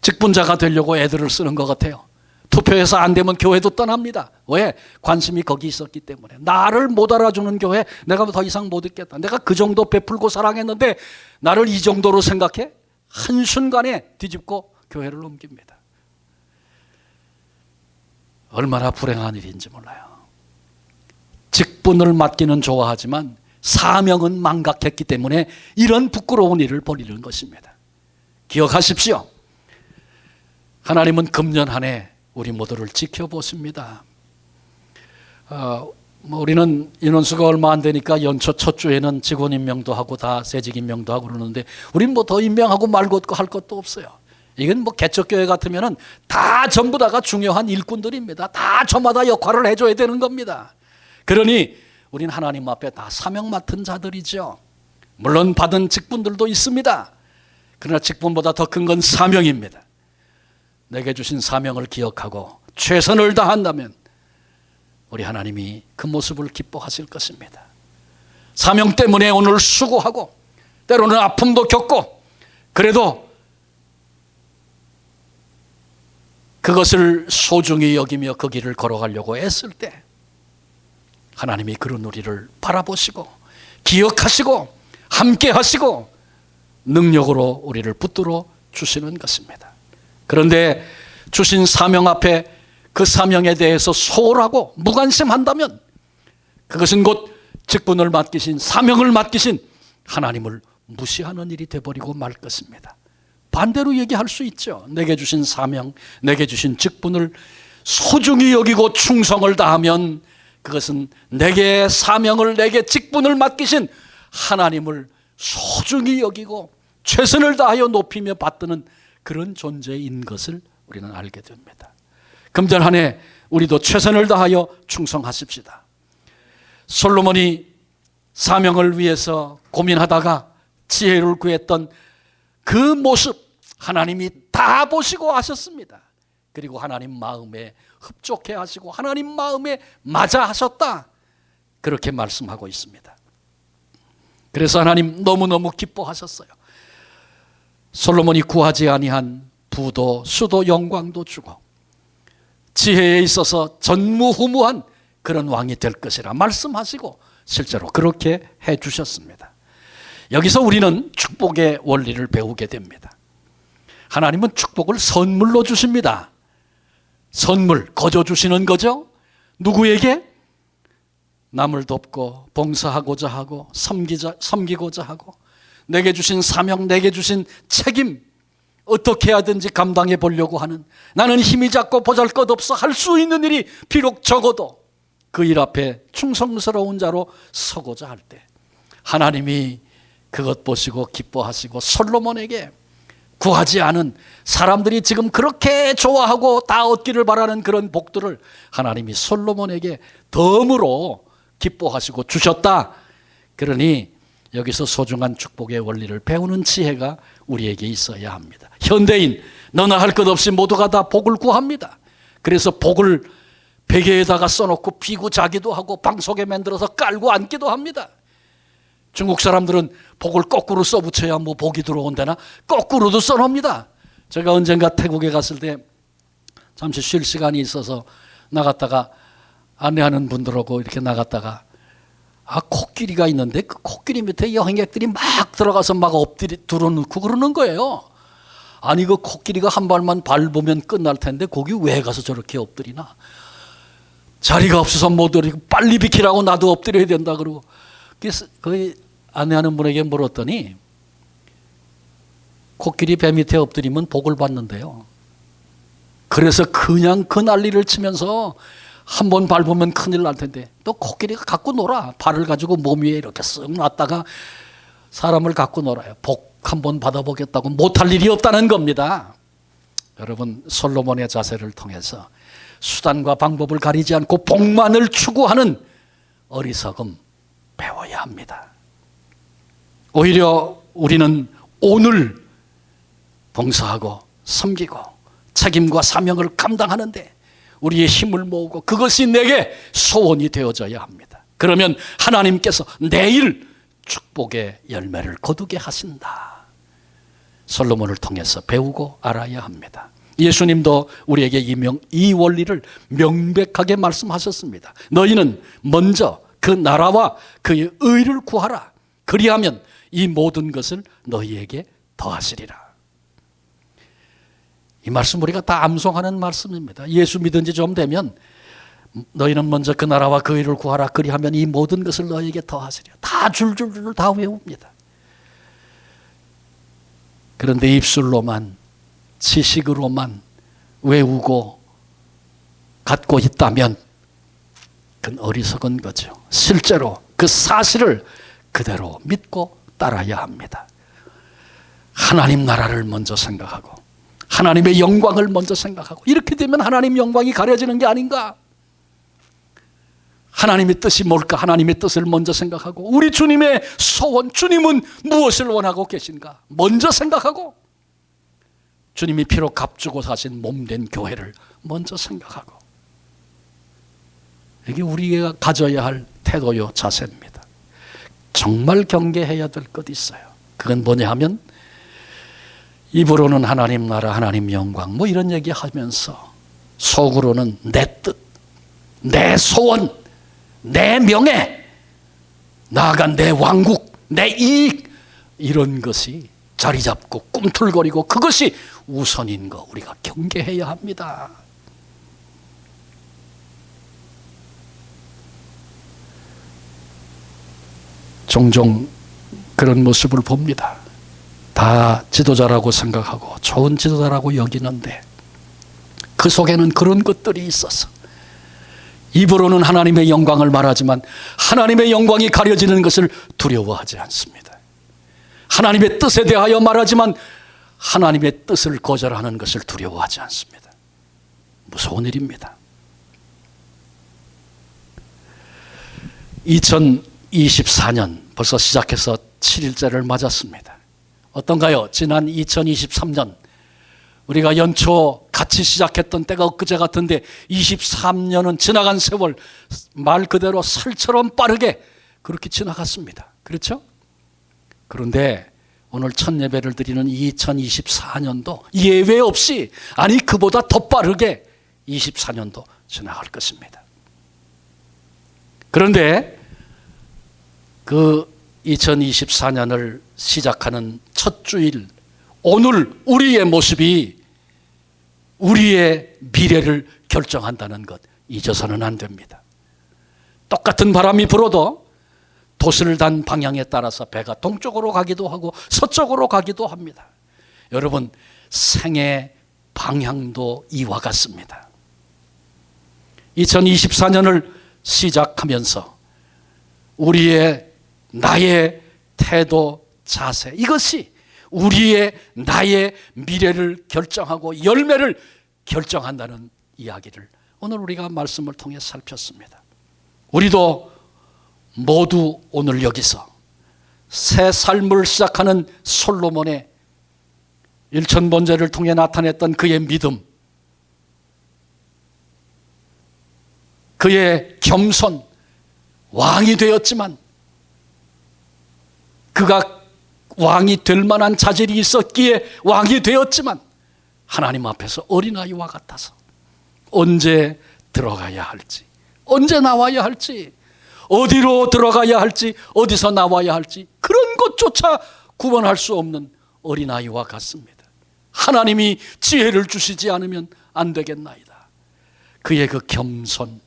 직분자가 되려고 애들을 쓰는 것 같아요. 투표해서 안 되면 교회도 떠납니다. 왜? 관심이 거기 있었기 때문에. 나를 못 알아주는 교회 내가 더 이상 못 있겠다. 내가 그 정도 베풀고 사랑했는데 나를 이 정도로 생각해? 한순간에 뒤집고 교회를 옮깁니다. 얼마나 불행한 일인지 몰라요. 직분을 맡기는 좋아하지만 사명은 망각했기 때문에 이런 부끄러운 일을 벌이는 것입니다. 기억하십시오. 하나님은 금년 한 해 우리 모두를 지켜보십니다. 우리는 인원수가 얼마 안 되니까 연초 첫 주에는 직원 임명도 하고 다 세직 임명도 하고 그러는데 우린 뭐 더 임명하고 말 것도 할 것도 없어요. 이건 뭐 개척교회 같으면은 다 전부 다가 중요한 일꾼들입니다. 다 저마다 역할을 해줘야 되는 겁니다. 그러니 우린 하나님 앞에 다 사명 맡은 자들이죠. 물론 받은 직분들도 있습니다. 그러나 직분보다 더 큰 건 사명입니다. 내게 주신 사명을 기억하고 최선을 다한다면 우리 하나님이 그 모습을 기뻐하실 것입니다. 사명 때문에 오늘 수고하고 때로는 아픔도 겪고 그래도 그것을 소중히 여기며 그 길을 걸어가려고 애쓸 때 하나님이 그런 우리를 바라보시고 기억하시고 함께 하시고 능력으로 우리를 붙들어 주시는 것입니다. 그런데 주신 사명 앞에 그 사명에 대해서 소홀하고 무관심한다면 그것은 곧 직분을 맡기신, 사명을 맡기신 하나님을 무시하는 일이 되어버리고 말 것입니다. 반대로 얘기할 수 있죠. 내게 주신 사명, 내게 주신 직분을 소중히 여기고 충성을 다하면 그것은 내게 사명을, 내게 직분을 맡기신 하나님을 소중히 여기고 최선을 다하여 높이며 받드는 그런 존재인 것을 우리는 알게 됩니다. 금전 한 해 우리도 최선을 다하여 충성하십시다. 솔로몬이 사명을 위해서 고민하다가 지혜를 구했던 그 모습 하나님이 다 보시고 하셨습니다. 그리고 하나님 마음에 흡족해 하시고 하나님 마음에 맞아 하셨다, 그렇게 말씀하고 있습니다. 그래서 하나님 너무너무 기뻐하셨어요. 솔로몬이 구하지 아니한 부도 수도 영광도 주고 지혜에 있어서 전무후무한 그런 왕이 될 것이라 말씀하시고 실제로 그렇게 해 주셨습니다. 여기서 우리는 축복의 원리를 배우게 됩니다. 하나님은 축복을 선물로 주십니다. 선물, 거저 주시는 거죠. 누구에게? 남을 돕고 봉사하고자 하고 섬기고자 하고 내게 주신 사명, 내게 주신 책임 어떻게 하든지 감당해 보려고 하는, 나는 힘이 작고 보잘것없어 할 수 있는 일이 비록 적어도 그 일 앞에 충성스러운 자로 서고자 할 때 하나님이 그것 보시고 기뻐하시고 솔로몬에게 구하지 않은, 사람들이 지금 그렇게 좋아하고 다 얻기를 바라는 그런 복들을 하나님이 솔로몬에게 덤으로 기뻐하시고 주셨다. 그러니 여기서 소중한 축복의 원리를 배우는 지혜가 우리에게 있어야 합니다. 현대인 너나 할 것 없이 모두가 다 복을 구합니다. 그래서 복을 베개에다가 써놓고 비고 자기도 하고 방 속에 만들어서 깔고 앉기도 합니다. 중국 사람들은 복을 거꾸로 써붙여야 뭐 복이 들어온다나 거꾸로도 써놓습니다. 제가 언젠가 태국에 갔을 때 잠시 쉴 시간이 있어서 나갔다가 안내하는 분들하고 이렇게 나갔다가 코끼리가 있는데 그 코끼리 밑에 여행객들이 막 들어가서 막 엎드려 들어놓고 그러는 거예요. 아니 그 코끼리가 한 발만 밟으면 끝날 텐데 거기 왜 가서 저렇게 엎드리나. 자리가 없어서 못 엎드리고 빨리 비키라고 나도 엎드려야 된다 그러고. 그래서 그 안내하는 분에게 물었더니 코끼리 배 밑에 엎드리면 복을 받는데요. 그래서 그냥 그 난리를 치면서 한 번 밟으면 큰일 날 텐데 또 코끼리가 갖고 놀아. 발을 가지고 몸 위에 이렇게 쓱 놨다가 사람을 갖고 놀아요. 복 한 번 받아보겠다고 못할 일이 없다는 겁니다. 여러분, 솔로몬의 자세를 통해서 수단과 방법을 가리지 않고 복만을 추구하는 어리석음 배워야 합니다. 오히려 우리는 오늘 봉사하고 섬기고 책임과 사명을 감당하는데 우리의 힘을 모으고 그것이 내게 소원이 되어져야 합니다. 그러면 하나님께서 내일 축복의 열매를 거두게 하신다. 솔로몬을 통해서 배우고 알아야 합니다. 예수님도 우리에게 이 원리를 명백하게 말씀하셨습니다. 너희는 먼저 그 나라와 그의 의를 구하라. 그리하면 이 모든 것을 너희에게 더하시리라. 이 말씀 우리가 다 암송하는 말씀입니다. 예수 믿은 지 좀 되면 너희는 먼저 그 나라와 그 의를 구하라. 그리하면 이 모든 것을 너희에게 더하시리라. 다 줄줄줄 다 외웁니다. 그런데 입술로만 지식으로만 외우고 갖고 있다면 그건 어리석은 거죠. 실제로 그 사실을 그대로 믿고 따라야 합니다. 하나님 나라를 먼저 생각하고 하나님의 영광을 먼저 생각하고 이렇게 되면 하나님 영광이 가려지는 게 아닌가? 하나님의 뜻이 뭘까? 하나님의 뜻을 먼저 생각하고 우리 주님의 소원, 주님은 무엇을 원하고 계신가? 먼저 생각하고 주님이 피로 값주고 사신 몸된 교회를 먼저 생각하고 이게 우리가 가져야 할 태도요 자세입니다. 정말 경계해야 될 것 있어요. 그건 뭐냐 하면 입으로는 하나님 나라, 하나님 영광 뭐 이런 얘기하면서 속으로는 내 뜻, 내 소원, 내 명예, 나아가 내 왕국, 내 이익 이런 것이 자리 잡고 꿈틀거리고 그것이 우선인 거 우리가 경계해야 합니다. 종종 그런 모습을 봅니다. 다 지도자라고 생각하고 좋은 지도자라고 여기는데 그 속에는 그런 것들이 있어서 입으로는 하나님의 영광을 말하지만 하나님의 영광이 가려지는 것을 두려워하지 않습니다. 하나님의 뜻에 대하여 말하지만 하나님의 뜻을 거절하는 것을 두려워하지 않습니다. 무서운 일입니다. 2024년 벌써 시작해서 7일째를 맞았습니다. 어떤가요? 지난 2023년 우리가 연초 같이 시작했던 때가 엊그제 같은데 23년은 지나간 세월 말 그대로 살처럼 빠르게 그렇게 지나갔습니다. 그렇죠? 그런데 오늘 첫 예배를 드리는 2024년도 예외 없이 아니 그보다 더 빠르게 24년도 지나갈 것입니다. 그런데 그 2024년을 시작하는 첫 주일 오늘 우리의 모습이 우리의 미래를 결정한다는 것 잊어서는 안 됩니다. 똑같은 바람이 불어도 돛을 단 방향에 따라서 배가 동쪽으로 가기도 하고 서쪽으로 가기도 합니다. 여러분 생의 방향도 이와 같습니다. 2024년을 시작하면서 우리의 나의 태도, 자세 이것이 우리의 나의 미래를 결정하고 열매를 결정한다는 이야기를 오늘 우리가 말씀을 통해 살폈습니다. 우리도 모두 오늘 여기서 새 삶을 시작하는 솔로몬의 일천번제를 통해 나타냈던 그의 믿음 그의 겸손, 왕이 되었지만 그가 왕이 될 만한 자질이 있었기에 왕이 되었지만 하나님 앞에서 어린아이와 같아서 언제 들어가야 할지, 언제 나와야 할지, 어디로 들어가야 할지, 어디서 나와야 할지 그런 것조차 구분할 수 없는 어린아이와 같습니다. 하나님이 지혜를 주시지 않으면 안 되겠나이다. 그의 그 겸손.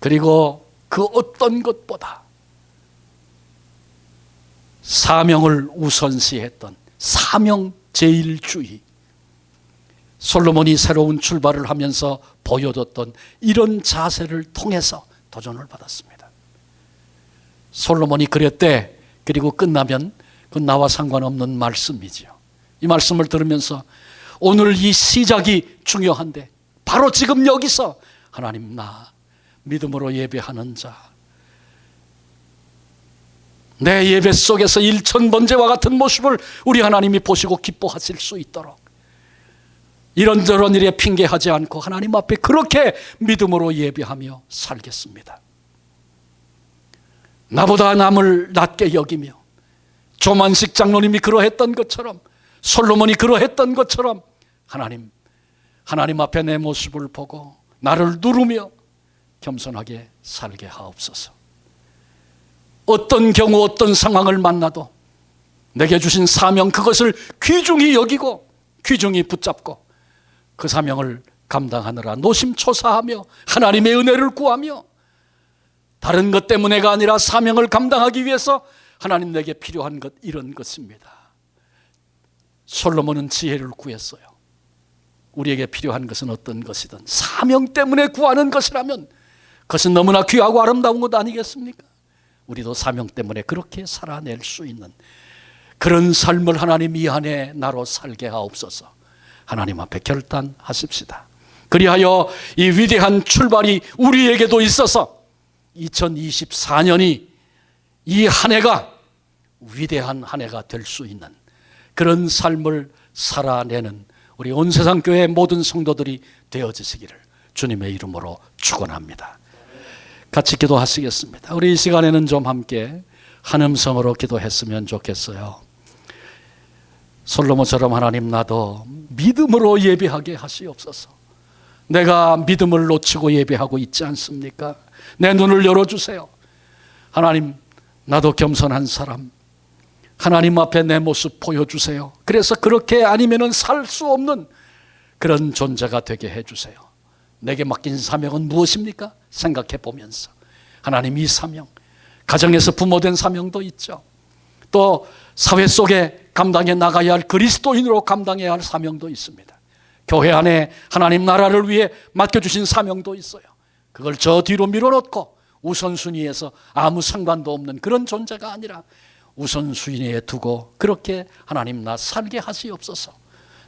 그리고 그 어떤 것보다 사명을 우선시했던 사명제일주의, 솔로몬이 새로운 출발을 하면서 보여줬던 이런 자세를 통해서 도전을 받았습니다. 솔로몬이 그랬대. 그리고 끝나면 그 나와 상관없는 말씀이지요. 이 말씀을 들으면서 오늘 이 시작이 중요한데 바로 지금 여기서 하나님, 나 믿음으로 예배하는 자, 내 예배 속에서 일천번제와 같은 모습을 우리 하나님이 보시고 기뻐하실 수 있도록 이런저런 일에 핑계하지 않고 하나님 앞에 그렇게 믿음으로 예배하며 살겠습니다. 나보다 남을 낮게 여기며 조만식 장로님이 그러했던 것처럼, 솔로몬이 그러했던 것처럼 하나님 앞에 내 모습을 보고 나를 누르며 겸손하게 살게 하옵소서. 어떤 경우 어떤 상황을 만나도 내게 주신 사명, 그것을 귀중히 여기고 귀중히 붙잡고 그 사명을 감당하느라 노심초사하며 하나님의 은혜를 구하며 다른 것 때문에가 아니라 사명을 감당하기 위해서 하나님 내게 필요한 것, 이런 것입니다. 솔로몬은 지혜를 구했어요. 우리에게 필요한 것은 어떤 것이든 사명 때문에 구하는 것이라면 그것은 너무나 귀하고 아름다운 것 아니겠습니까? 우리도 사명 때문에 그렇게 살아낼 수 있는 그런 삶을 하나님 이 안에 나로 살게 하옵소서. 하나님 앞에 결단하십시다. 그리하여 이 위대한 출발이 우리에게도 있어서 2024년이 이 한 해가 위대한 한 해가 될 수 있는 그런 삶을 살아내는 우리 온 세상 교회 모든 성도들이 되어지시기를 주님의 이름으로 축원합니다. 같이 기도하시겠습니다. 우리 이 시간에는 좀 함께 한 음성으로 기도했으면 좋겠어요. 솔로몬처럼 하나님, 나도 믿음으로 예배하게 하시옵소서. 내가 믿음을 놓치고 예배하고 있지 않습니까? 내 눈을 열어주세요. 하나님, 나도 겸손한 사람, 하나님 앞에 내 모습 보여주세요. 그래서 그렇게 아니면 살 수 없는 그런 존재가 되게 해주세요. 내게 맡긴 사명은 무엇입니까? 생각해 보면서 하나님, 이 사명, 가정에서 부모된 사명도 있죠. 또 사회 속에 감당해 나가야 할 그리스도인으로 감당해야 할 사명도 있습니다. 교회 안에 하나님 나라를 위해 맡겨주신 사명도 있어요. 그걸 저 뒤로 밀어놓고 우선순위에서 아무 상관도 없는 그런 존재가 아니라 우선순위에 두고 그렇게 하나님, 나 살게 하시옵소서.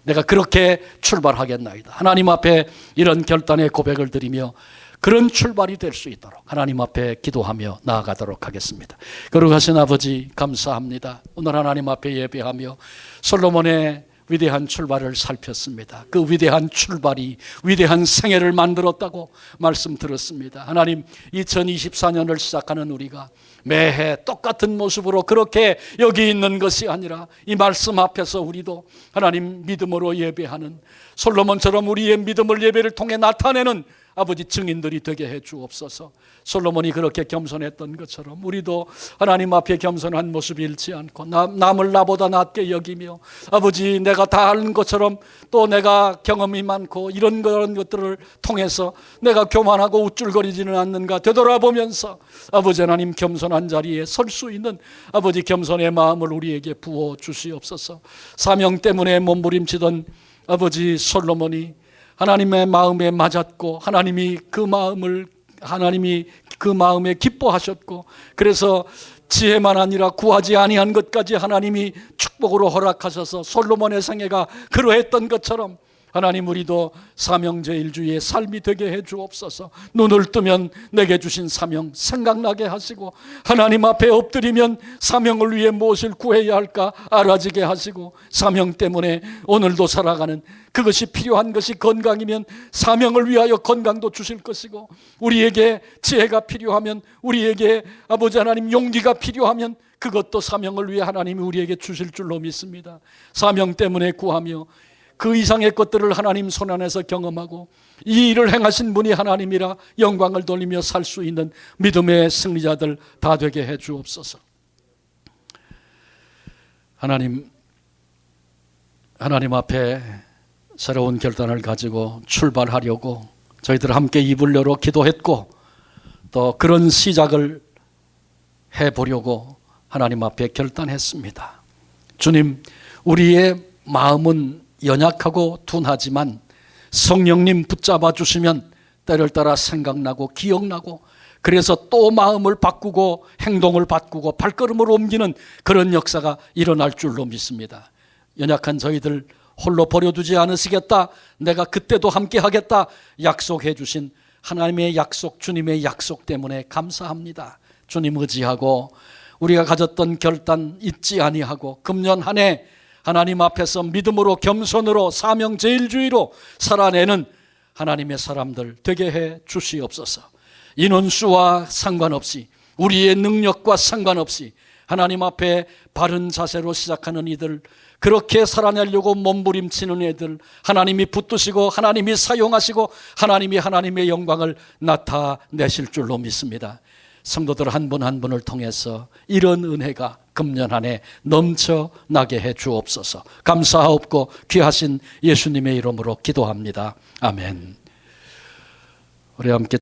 내가 그렇게 출발하겠나이다. 하나님 앞에 이런 결단의 고백을 드리며 그런 출발이 될 수 있도록 하나님 앞에 기도하며 나아가도록 하겠습니다. 거룩하신 아버지, 감사합니다. 오늘 하나님 앞에 예배하며 솔로몬의 위대한 출발을 살폈습니다. 그 위대한 출발이 위대한 생애를 만들었다고 말씀 들었습니다. 하나님, 2024년을 시작하는 우리가 매해 똑같은 모습으로 그렇게 여기 있는 것이 아니라 이 말씀 앞에서 우리도 하나님 믿음으로 예배하는 솔로몬처럼 우리의 믿음을 예배를 통해 나타내는 아버지 증인들이 되게 해 주옵소서. 솔로몬이 그렇게 겸손했던 것처럼 우리도 하나님 앞에 겸손한 모습 잃지 않고 남을 나보다 낮게 여기며 아버지, 내가 다 아는 것처럼 또 내가 경험이 많고 이런 것들을 통해서 내가 교만하고 우쭐거리지는 않는가 되돌아보면서 아버지 하나님, 겸손한 자리에 설 수 있는 아버지 겸손의 마음을 우리에게 부어 주시옵소서. 사명 때문에 몸부림치던 아버지 솔로몬이 하나님의 마음에 맞았고 하나님이 그 마음에 기뻐하셨고 그래서 지혜만 아니라 구하지 아니한 것까지 하나님이 축복으로 허락하셔서 솔로몬의 생애가 그러했던 것처럼 하나님, 우리도 사명제일주의의 삶이 되게 해 주옵소서. 눈을 뜨면 내게 주신 사명 생각나게 하시고, 하나님 앞에 엎드리면 사명을 위해 무엇을 구해야 할까 알아지게 하시고, 사명 때문에 오늘도 살아가는 그것이 필요한 것이 건강이면 사명을 위하여 건강도 주실 것이고, 우리에게 지혜가 필요하면, 우리에게 아버지 하나님 용기가 필요하면 그것도 사명을 위해 하나님이 우리에게 주실 줄로 믿습니다. 사명 때문에 구하며 그 이상의 것들을 하나님 손안에서 경험하고 이 일을 행하신 분이 하나님이라 영광을 돌리며 살 수 있는 믿음의 승리자들 다 되게 해 주옵소서. 하나님 앞에 새로운 결단을 가지고 출발하려고 저희들 함께 입을 열어 기도했고, 또 그런 시작을 해보려고 하나님 앞에 결단했습니다. 주님, 우리의 마음은 연약하고 둔하지만 성령님 붙잡아 주시면 때를 따라 생각나고 기억나고, 그래서 또 마음을 바꾸고 행동을 바꾸고 발걸음을 옮기는 그런 역사가 일어날 줄로 믿습니다. 연약한 저희들 홀로 버려두지 않으시겠다, 내가 그때도 함께 하겠다 약속해 주신 하나님의 약속, 주님의 약속 때문에 감사합니다. 주님 의지하고 우리가 가졌던 결단 잊지 아니하고 금년 한 해 하나님 앞에서 믿음으로 겸손으로 사명제일주의로 살아내는 하나님의 사람들 되게 해 주시옵소서. 인원수와 상관없이, 우리의 능력과 상관없이 하나님 앞에 바른 자세로 시작하는 이들, 그렇게 살아내려고 몸부림치는 애들 하나님이 붙드시고 하나님이 사용하시고 하나님이 하나님의 영광을 나타내실 줄로 믿습니다. 성도들 한 분 한 분을 통해서 이런 은혜가 금년 한 해 넘쳐나게 해 주옵소서. 감사하옵고 귀하신 예수님의 이름으로 기도합니다. 아멘. 우리 함께